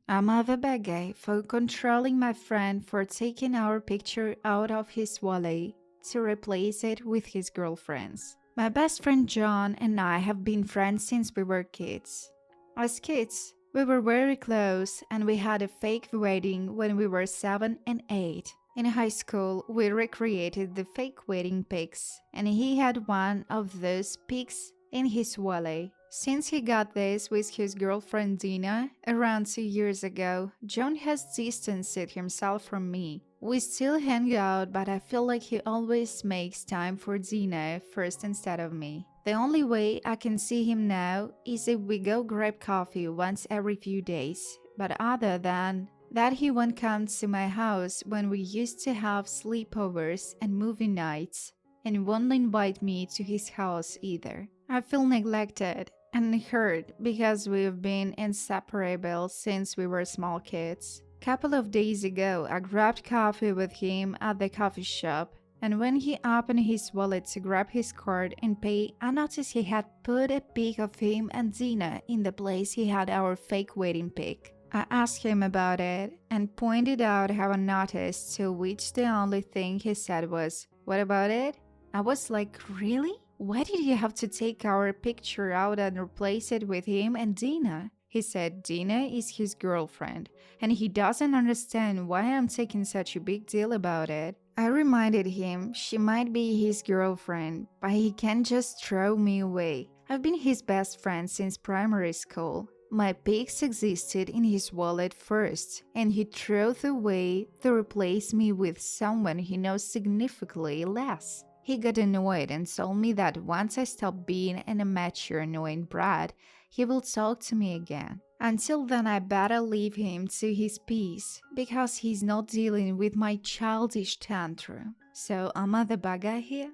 I'm the bad guy for controlling my friend for taking our picture out of his wallet to replace it with his girlfriend's. My best friend John and I have been friends since we were kids. As kids, we were very close and we had a fake wedding when we were 7 and 8. In high school, we recreated the fake wedding pics and he had one of those pics in his wallet. Since he got this with his girlfriend Dina around 2 years ago, John has distanced himself from me. We still hang out, but I feel like he always makes time for Dina first instead of me. The only way I can see him now is if we go grab coffee once every few days, but other than that, he won't come to my house when we used to have sleepovers and movie nights, and won't invite me to his house either. I feel neglected and hurt because we've been inseparable since we were small kids. Couple of days ago, I grabbed coffee with him at the coffee shop, and when he opened his wallet to grab his card and pay, I noticed he had put a pic of him and Dina in the place he had our fake wedding pic. I asked him about it and pointed out how I noticed, to which the only thing he said was, "What about it?" I was like, really? Why did you have to take our picture out and replace it with him and Dina? He said Dina is his girlfriend, and he doesn't understand why I'm taking such a big deal about it. I reminded him she might be his girlfriend, but he can't just throw me away. I've been his best friend since primary school. My pics existed in his wallet first, and he threw it away to replace me with someone he knows significantly less. He got annoyed and told me that once I stop being an immature, annoying brat, he will talk to me again. Until then, I better leave him to his peace because he's not dealing with my childish tantrum. So, am I the bad guy here?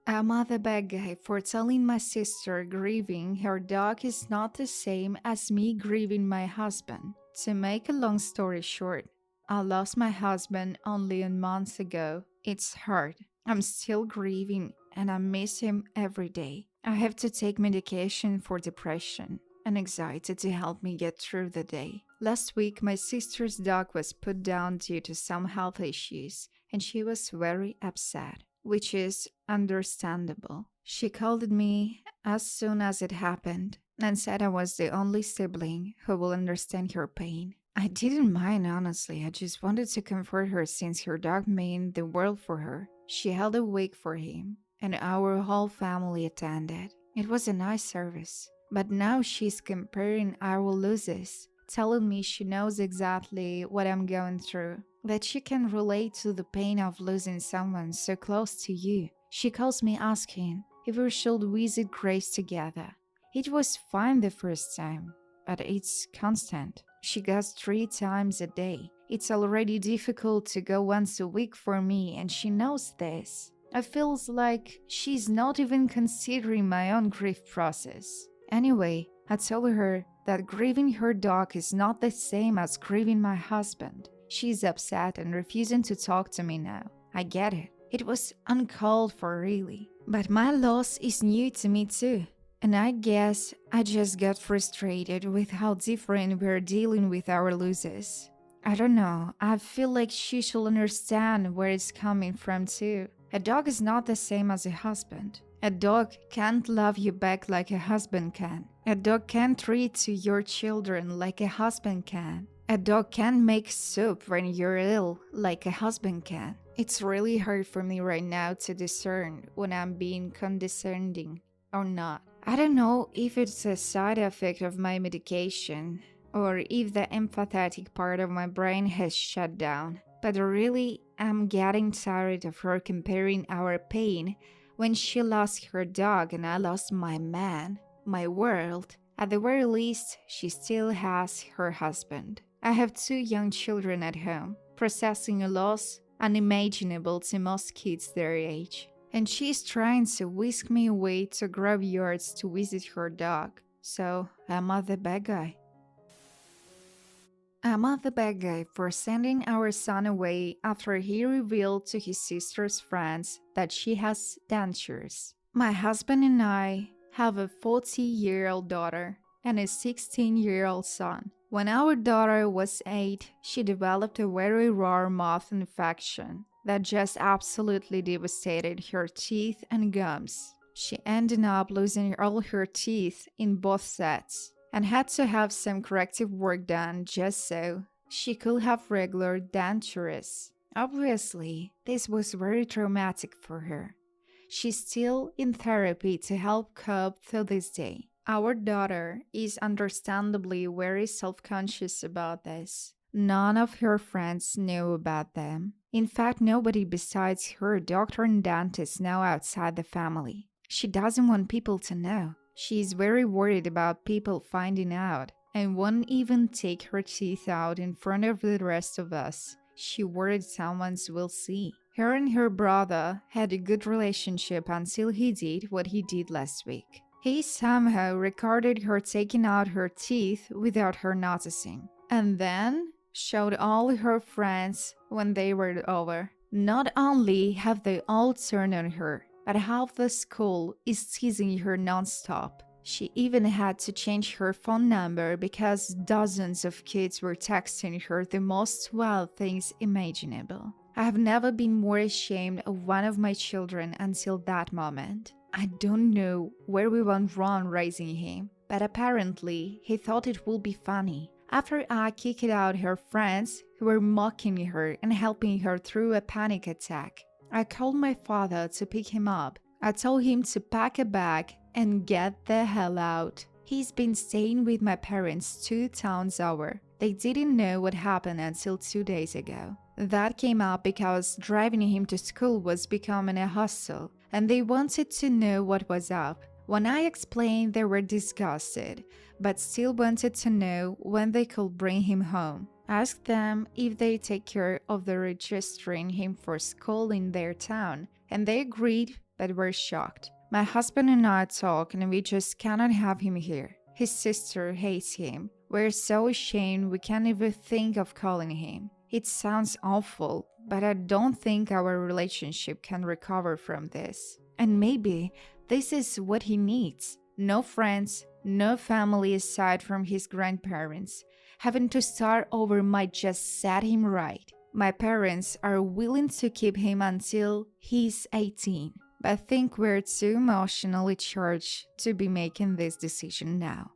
Am I the bad guy for telling my sister grieving her dog is not the same as me grieving my husband? To make a long story short, I lost my husband only a month ago. It's hard. I'm still grieving and I miss him every day. I have to take medication for depression and anxiety to help me get through the day. Last week, my sister's dog was put down due to some health issues, and she was very upset, which is understandable. She called me as soon as it happened and said I was the only sibling who will understand her pain. I didn't mind, honestly. I just wanted to comfort her since her dog meant the world for her. She held a wake for him, and our whole family attended. It was a nice service. But now she's comparing our losses, telling me she knows exactly what I'm going through, that she can relate to the pain of losing someone so close to you. She calls me asking if we should visit Grace together. It was fine the first time, but it's constant. She goes 3 times a day. It's already difficult to go once a week for me, and she knows this. It feels like she's not even considering my own grief process. Anyway, I told her that grieving her dog is not the same as grieving my husband. She's upset and refusing to talk to me now. I get it. It was uncalled for, really. But my loss is new to me too. And I guess I just got frustrated with how different we're dealing with our losses. I don't know, I feel like she should understand where it's coming from too. A dog is not the same as a husband. A dog can't love you back like a husband can. A dog can't treat to your children like a husband can. A dog can't make soup when you're ill like a husband can. It's really hard for me right now to discern when I'm being condescending or not. I don't know if it's a side effect of my medication or if the empathetic part of my brain has shut down, but really, I'm getting tired of her comparing our pain when she lost her dog and I lost my man, my world. At the very least, she still has her husband. I have 2 young children at home, processing a loss unimaginable to most kids their age. And she's trying to whisk me away to graveyards to visit her dog. So, am I the bad guy? Am I the bad guy for sending our son away after he revealed to his sister's friends that she has dentures? My husband and I have a 40-year-old daughter, and a 16-year-old son. When our daughter was 8, she developed a very rare mouth infection that just absolutely devastated her teeth and gums. She ended up losing all her teeth in both sets and had to have some corrective work done just so she could have regular dentures. Obviously, this was very traumatic for her. She's still in therapy to help cope till this day. Our daughter is understandably very self-conscious about this. None of her friends knew about them. In fact, nobody besides her doctor and dentist know outside the family. She doesn't want people to know. She is very worried about people finding out and won't even take her teeth out in front of the rest of us. She worried someone will see. Her and her brother had a good relationship until he did what he did last week. He somehow recorded her taking out her teeth without her noticing, and then showed all her friends when they were over. Not only have they all turned on her, but half the school is teasing her nonstop. She even had to change her phone number because dozens of kids were texting her the most wild things imaginable. I have never been more ashamed of one of my children until that moment. I don't know where we went wrong raising him, but apparently he thought it would be funny. After I kicked out her friends who were mocking her and helping her through a panic attack, I called my father to pick him up. I told him to pack a bag and get the hell out. He's been staying with my parents 2 towns over. They didn't know what happened until 2 days ago. That came up because driving him to school was becoming a hassle, and they wanted to know what was up. When I explained, they were disgusted, but still wanted to know when they could bring him home. I asked them if they take care of the registering him for school in their town, and they agreed but were shocked. My husband and I talk, and we just cannot have him here. His sister hates him. We're so ashamed we can't even think of calling him. It sounds awful, but I don't think our relationship can recover from this. And maybe this is what he needs. No friends, no family aside from his grandparents. Having to start over might just set him right. My parents are willing to keep him until he's 18, but I think we're too emotionally charged to be making this decision now.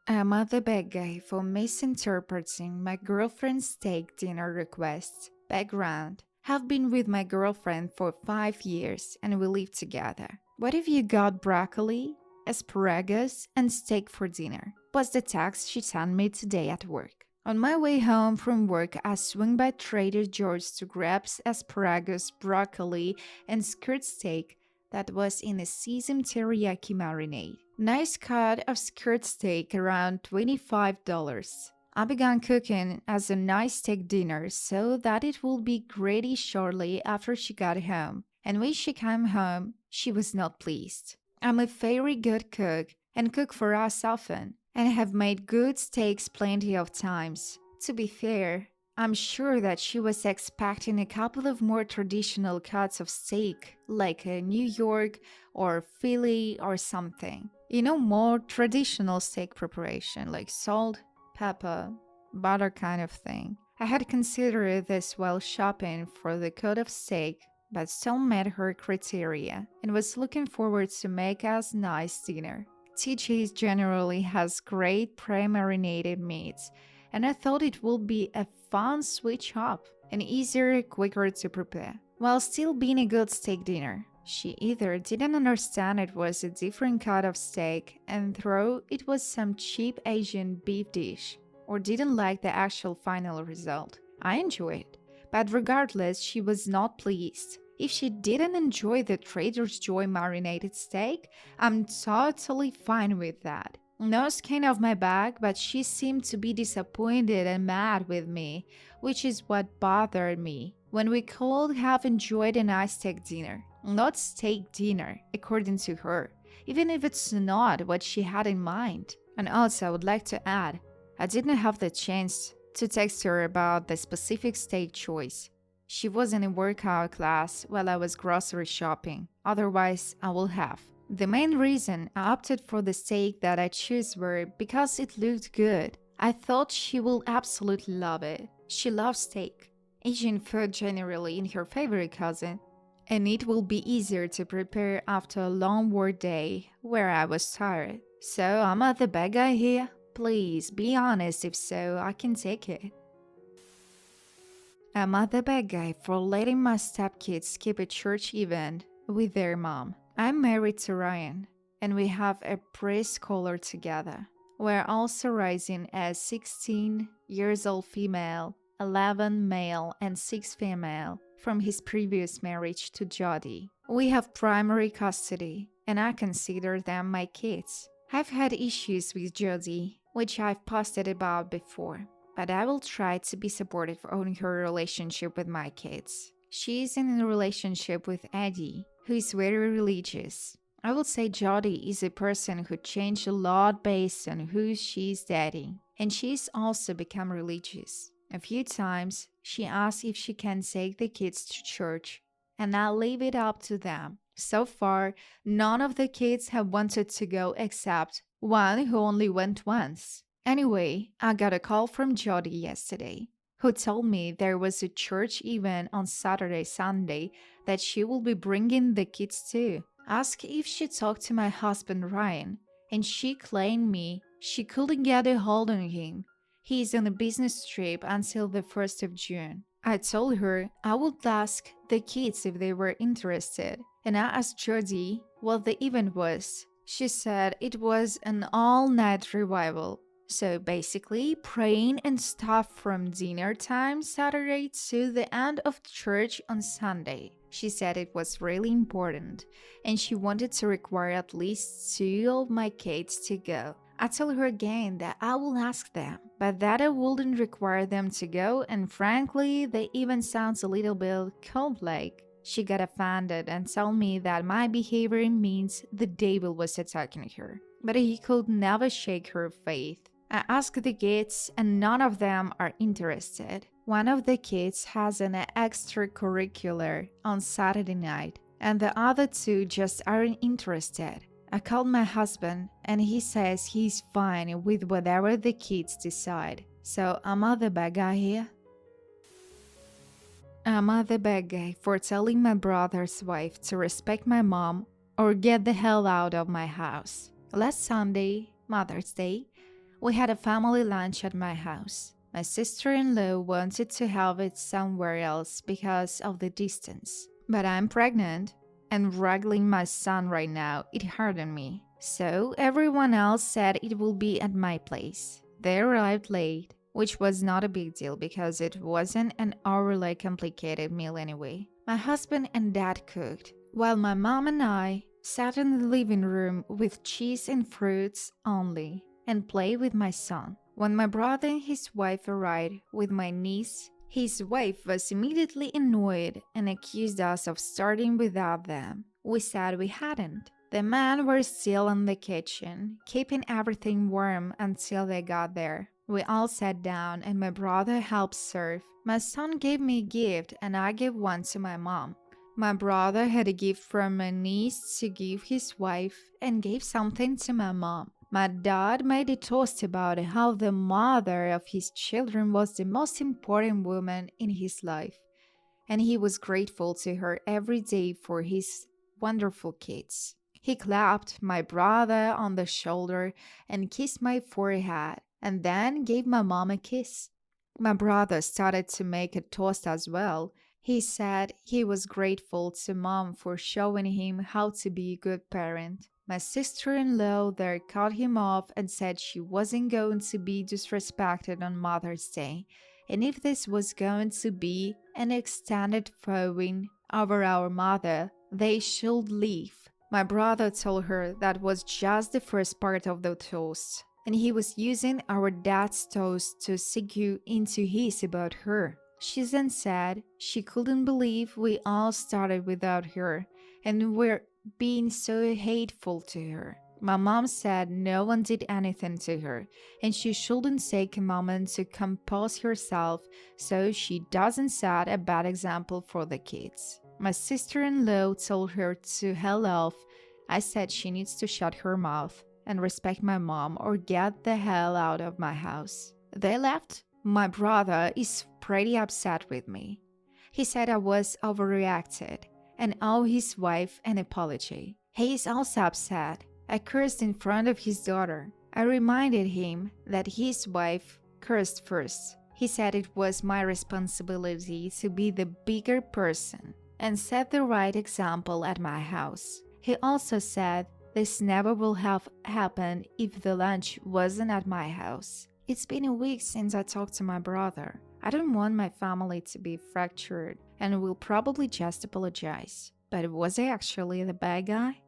Emma the bad guy for misinterpreting my girlfriend's steak dinner request. Background: have been with my girlfriend for 5 years and we live together. What if you got broccoli, asparagus, and steak for dinner? Was the text she sent me today at work. On my way home from work, I swung by Trader Joe's to grab asparagus, broccoli, and skirt steak that was in a seasoned teriyaki marinade. Nice cut of skirt steak, around $25. I began cooking as a nice steak dinner so that it would be ready shortly after she got home. And when she came home, she was not pleased. I'm a very good cook and cook for us often, and have made good steaks plenty of times. To be fair, I'm sure that she was expecting a couple of more traditional cuts of steak, like a New York or Philly or something. You know, more traditional steak preparation, like salt, pepper, butter kind of thing. I had considered this while shopping for the cut of steak, but still met her criteria and was looking forward to make us nice dinner. TJ's generally has great pre-marinated meats, and I thought it would be a fun switch up and easier, quicker to prepare, while still being a good steak dinner. She either didn't understand it was a different cut of steak and thought it was some cheap Asian beef dish, or didn't like the actual final result. I enjoyed it, but regardless, she was not pleased. If she didn't enjoy the Trader Joe's marinated steak, I'm totally fine with that. No skin off my back, but she seemed to be disappointed and mad with me, which is what bothered me. When we could have enjoyed a nice steak dinner. Not steak dinner, according to her, even if it's not what she had in mind. And also, I would like to add, I didn't have the chance to text her about the specific steak choice. She was in a workout class while I was grocery shopping. Otherwise, I would have. The main reason I opted for the steak that I chose were because it looked good. I thought she will absolutely love it. She loves steak, Asian food generally in her favorite cousin, and it will be easier to prepare after a long work day where I was tired. So am I the bad guy here? Please be honest, if so, I can take it. Am I the bad guy for letting my stepkids skip a church event with their mom? I'm married to Ryan, and we have a preschooler together. We're also raising a 16 years old female, 11 male, and 6 female from his previous marriage to Jody. We have primary custody, and I consider them my kids. I've had issues with Jody, which I've posted about before, but I will try to be supportive on her relationship with my kids. She is in a relationship with Eddie, who is very religious. I would say Jody is a person who changed a lot based on who she is dating, and she's also become religious. A few times, she asked if she can take the kids to church, and I'll leave it up to them. So far, none of the kids have wanted to go except one who only went once. Anyway, I got a call from Jody yesterday, who told me there was a church event on Saturday, Sunday that she will be bringing the kids to. Asked if she talked to my husband Ryan, and she claimed me she couldn't get a hold on him. He is on a business trip until the 1st of June. I told her I would ask the kids if they were interested, and I asked Jody what the event was. She said it was an all-night revival. So basically, praying and stuff from dinner time Saturday to the end of church on Sunday. She said it was really important, and she wanted to require at least 2 of my kids to go. I told her again that I will ask them, but that I wouldn't require them to go, and frankly, the event sounds a little bit cult-like. She got offended and told me that my behavior means the devil was attacking her, but he could never shake her faith. I asked the kids, and none of them are interested. One of the kids has an extracurricular on Saturday night, and the other 2 just aren't interested. I called my husband, and he says he's fine with whatever the kids decide. So am I the bad guy here? Am I the bad guy for telling my brother's wife to respect my mom or get the hell out of my house? Last Sunday, Mother's Day, we had a family lunch at my house. My sister-in-law wanted to have it somewhere else because of the distance. But I'm pregnant and wrangling my son right now, it hardened me. So everyone else said it will be at my place. They arrived late, which was not a big deal because it wasn't an overly complicated meal anyway. My husband and dad cooked, while my mom and I sat in the living room with cheese and fruits only and played with my son. When my brother and his wife arrived with my niece, his wife was immediately annoyed and accused us of starting without them. We said we hadn't. The men were still in the kitchen, keeping everything warm until they got there. We all sat down and my brother helped serve. My son gave me a gift and I gave one to my mom. My brother had a gift from my niece to give his wife and gave something to my mom. My dad made a toast about how the mother of his children was the most important woman in his life, and he was grateful to her every day for his wonderful kids. He clapped my brother on the shoulder and kissed my forehead, and then gave my mom a kiss. My brother started to make a toast as well. He said he was grateful to mom for showing him how to be a good parent. My sister-in-law there cut him off and said she wasn't going to be disrespected on Mother's Day, and if this was going to be an extended throwing over our mother, they should leave. My brother told her that was just the first part of the toast, and he was using our dad's toast to segue into his about her. She then said she couldn't believe we all started without her, and we're being so hateful to her. My mom said no one did anything to her, and she shouldn't take a moment to compose herself so she doesn't set a bad example for the kids. My sister-in-law told her to hell off I said she needs to shut her mouth and respect my mom or get the hell out of my house. They left. My brother is pretty upset with me. He said I was overreacted and owe his wife an apology. He is also upset. I cursed in front of his daughter. I reminded him that his wife cursed first. He said it was my responsibility to be the bigger person and set the right example at my house. He also said this never will have happened if the lunch wasn't at my house. It's been a week since I talked to my brother. I don't want my family to be fractured and will probably just apologize. But was I actually the bad guy?